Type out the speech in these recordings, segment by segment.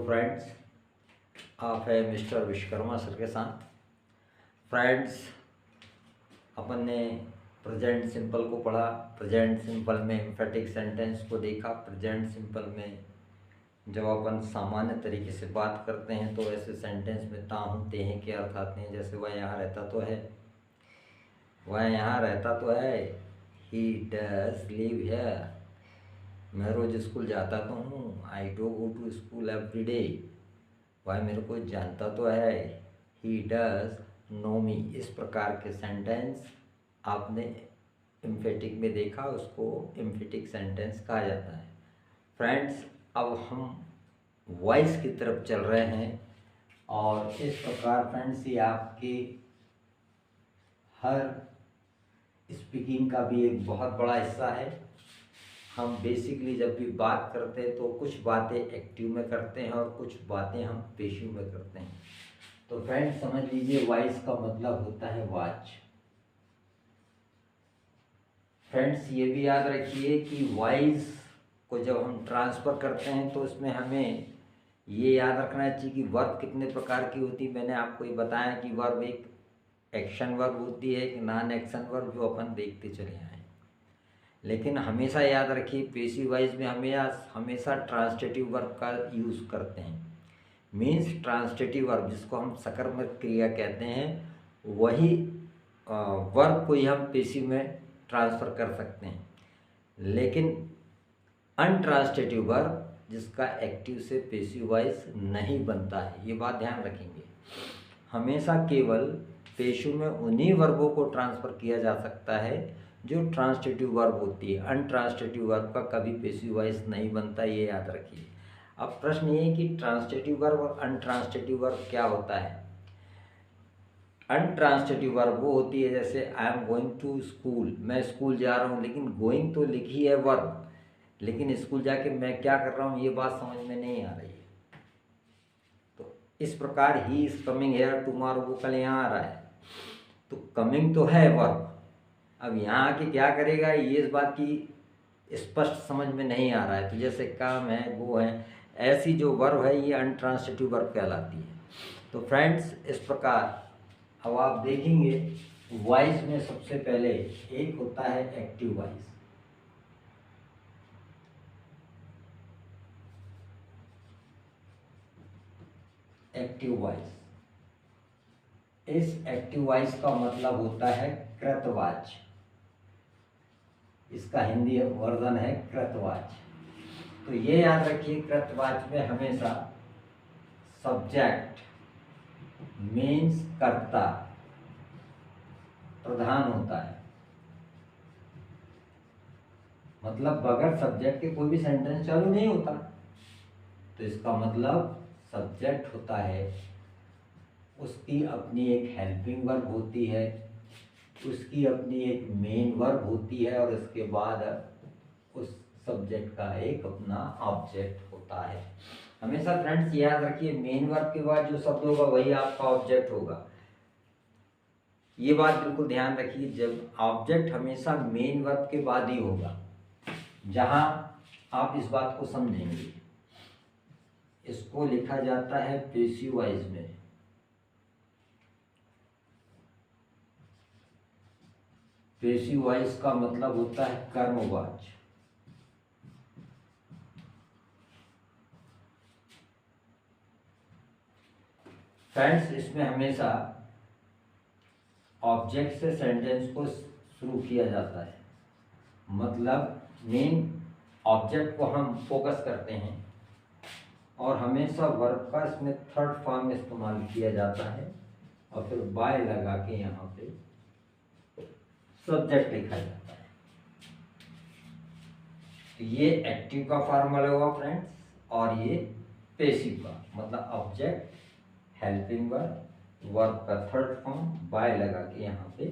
Friends, आप है mister Vishwakarma sir के साथ। फ्रेंड्स, अपन ने प्रेजेंट सिंपल को पढ़ा। प्रेजेंट सिंपल में एम्फेटिक सेंटेंस को देखा। प्रेजेंट सिंपल में जब अपन सामान्य तरीके से बात करते हैं तो ऐसे सेंटेंस में ता हूँ ते हैं के अर्थ आते हैं। जैसे वह यहाँ रहता तो है, वह यहाँ रहता तो है, ही डज लिव हियर। मैं रोज स्कूल जाता तो हूँ, I do go to school every day. वह मेरे को जानता तो है, ही डज नो मी। इस प्रकार के सेंटेंस आपने एम्फेटिक में देखा, उसको एम्फेटिक सेंटेंस कहा जाता है। फ्रेंड्स, अब हम वॉइस की तरफ चल रहे हैं और इस प्रकार फ्रेंड्स ये आपके हर स्पीकिंग का भी एक बहुत बड़ा हिस्सा है। हम बेसिकली जब भी बात करते हैं तो कुछ बातें एक्टिव में करते हैं और कुछ बातें हम पेशिव में करते हैं। तो फ्रेंड्स समझ लीजिए, वॉइस का मतलब होता है वॉच। फ्रेंड्स ये भी याद रखिए कि वॉइस को जब हम ट्रांसफ़र करते हैं तो इसमें हमें ये याद रखना चाहिए कि वर्ब कितने प्रकार की होती है। मैंने आपको ये बताया कि वर्ब एक एक्शन वर्ब होती है, एक नॉन एक्शन वर्ब, जो अपन देखते चले आए। लेकिन हमेशा याद रखिए पेसिव वॉइस में हमेशा ट्रांसटेटिव वर्ब का यूज़ करते हैं। मीन्स ट्रांसटेटिव वर्ब जिसको हम सकर्मक क्रिया कहते हैं, वही वर्ब को ही हम पेसिव में ट्रांसफ़र कर सकते हैं। लेकिन अनट्रांसटेटिव वर्ब जिसका एक्टिव से पेसिव वॉइस नहीं बनता है, ये बात ध्यान रखेंगे। हमेशा केवल पेशिव में उन्हीं वर्बों को ट्रांसफ़र किया जा सकता है जो ट्रांसटेटिव वर्ब होती है। अनट्रांसटेटिव वर्ब का कभी पेसिव वॉइस नहीं बनता, ये याद रखिए। अब प्रश्न ये है कि ट्रांसटेटिव वर्ब और अनट्रांसटेटिव वर्ब क्या होता है। अनट्रांसटेटिव वर्ब वो होती है जैसे I am going to school, मैं स्कूल जा रहा हूँ, लेकिन गोइंग तो लिखी है वर्ब, लेकिन स्कूल जाके मैं क्या कर रहा हूँ ये बात समझ में नहीं आ रही है। तो इस प्रकार he is coming here tomorrow, वो कल यहाँ आ रहा है, तो कमिंग तो है वर्ब। अब यहाँ आके क्या करेगा ये इस बात की स्पष्ट समझ में नहीं आ रहा है। तो जैसे काम है, वो है, ऐसी जो वर्ब है ये अनट्रांसटेटिव वर्ब कहलाती है। तो फ्रेंड्स इस प्रकार अब आप देखेंगे वॉइस में सबसे पहले एक होता है एक्टिव वॉइस। एक्टिव वॉइस, इस एक्टिव वॉइस का मतलब होता है कृतवाच्य। इसका हिंदी वर्जन है कृतवाच्य। तो ये याद रखिए कृतवाच्य में हमेशा सब्जेक्ट मीन्स कर्ता प्रधान होता है। मतलब बगैर सब्जेक्ट के कोई भी सेंटेंस चालू नहीं होता। तो इसका मतलब सब्जेक्ट होता है, उसकी अपनी एक हेल्पिंग वर्ब होती है, उसकी अपनी एक मेन वर्ब होती है, और इसके बाद उस सब्जेक्ट का एक अपना ऑब्जेक्ट होता है। हमेशा फ्रेंड्स याद रखिए मेन वर्ब के बाद जो शब्द होगा वही आपका ऑब्जेक्ट होगा। ये बात बिल्कुल ध्यान रखिए, जब ऑब्जेक्ट हमेशा मेन वर्ब के बाद ही होगा। जहां आप इस बात को समझेंगे, इसको लिखा जाता है पेसिव वॉइस में। पेसिव वॉइस का मतलब होता है कर्मवाच्य। फ्रेंड्स इसमें हमेशा ऑब्जेक्ट से सेंटेंस को शुरू किया जाता है। मतलब मेन ऑब्जेक्ट को हम फोकस करते हैं और हमेशा वर्ब का इसमें थर्ड फॉर्म इस्तेमाल किया जाता है, और फिर बाय लगा के यहाँ पे सब्जेक्ट लिखा जाता है। तो ये एक्टिव का फॉर्मूला हुआ फ्रेंड्स, और ये पेसिव का, मतलब ऑब्जेक्ट, हेल्पिंग वर्ब, वर्ब का थर्ड फॉर्म, बाय लगा के यहाँ पे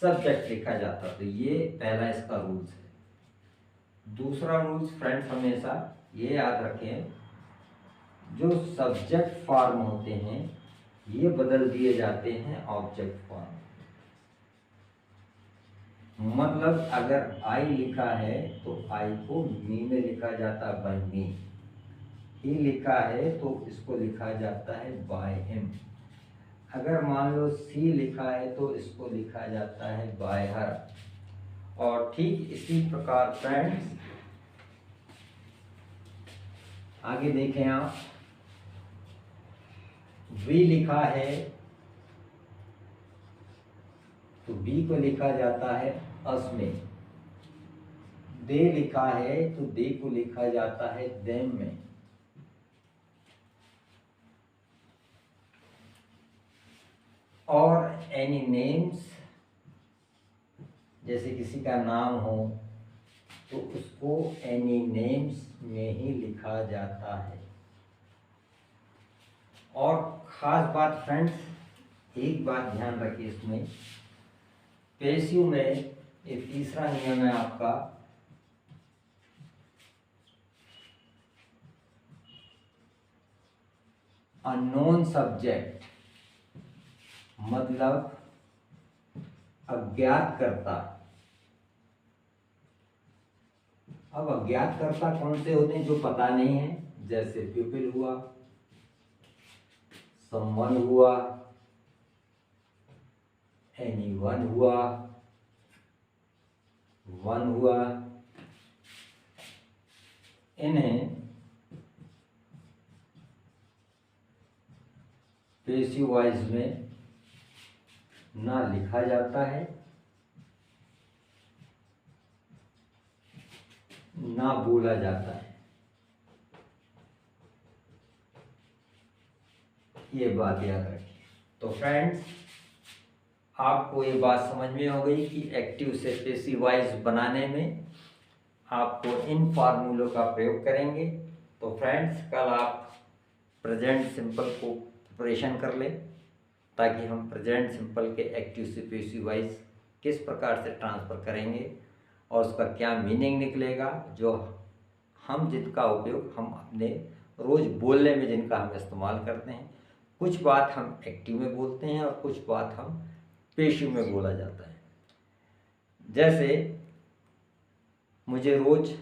सब्जेक्ट लिखा जाता है। तो ये पहला इसका रूल्स है। दूसरा रूल्स फ्रेंड्स हमेशा ये याद रखें, जो सब्जेक्ट फॉर्म होते हैं ये बदल दिए जाते हैं ऑब्जेक्ट फॉर्म। मतलब अगर आई लिखा है तो आई को मी में लिखा जाता है बाय मी। ही लिखा है तो इसको लिखा जाता है बाय हिम। अगर मान लो सी लिखा है तो इसको लिखा जाता है बाय हर। और ठीक इसी प्रकार फ्रेंड्स आगे देखें आप, वी लिखा है तो बी को लिखा जाता है अस में। दे लिखा है तो दे को लिखा जाता है देम में। और एनी नेम्स, जैसे किसी का नाम हो तो उसको एनी नेम्स में ही लिखा जाता है। और ख़ास बात फ्रेंड्स, एक बात ध्यान रखिए इसमें, पेशिव में ये तीसरा नियम है आपका, अननोन सब्जेक्ट मतलब अज्ञातकर्ता। अब अज्ञातकर्ता कौन से होते हैं? जो पता नहीं है, जैसे प्यूपिल हुआ, समवन हुआ, एनीवन हुआ, वन हुआ। इन्हें पेसिव वॉइस में ना लिखा जाता है ना बोला जाता है। ये बात याद रखिए। तो फ्रेंड्स आपको ये बात समझ में हो गई कि एक्टिव से पेसिव वॉइस बनाने में आपको इन फार्मूलों का प्रयोग करेंगे। तो फ्रेंड्स कल आप प्रेजेंट सिंपल को प्रिपरेशन कर लें, ताकि हम प्रेजेंट सिंपल के एक्टिव से पेसिव वॉइस किस प्रकार से ट्रांसफ़र करेंगे और उसका क्या मीनिंग निकलेगा, जो हम जिनका उपयोग हम अपने रोज़ बोलने में जिनका हम इस्तेमाल करते हैं। कुछ बात हम एक्टिव में बोलते हैं और कुछ बात हम पेशिव में बोला जाता है। जैसे मुझे रोज़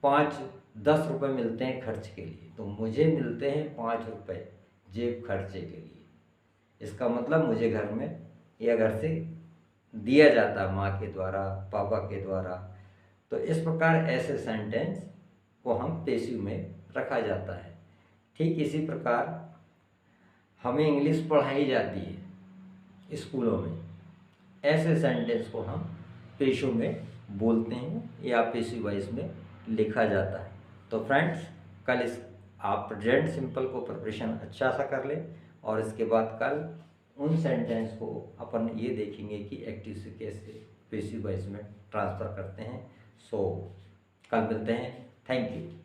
5-10 रुपये मिलते हैं खर्च के लिए, तो मुझे मिलते हैं 5 रुपये जेब खर्चे के लिए। इसका मतलब मुझे घर में या घर से दिया जाता है, माँ के द्वारा, पापा के द्वारा। तो इस प्रकार ऐसे सेंटेंस को हम पेशिव में रखा जाता है। ठीक इसी प्रकार हमें इंग्लिश पढ़ाई जाती है स्कूलों में, ऐसे सेंटेंस को हम पेशिव में बोलते हैं या पेशिव वॉइस में लिखा जाता है। तो फ्रेंड्स कल इस आप प्रेजेंट सिंपल को प्रिपरेशन अच्छा सा कर लें, और इसके बाद कल उन सेंटेंस को अपन ये देखेंगे कि एक्टिव से कैसे पेशिव वॉइस में ट्रांसफ़र करते हैं। सो कल मिलते हैं। Thank you.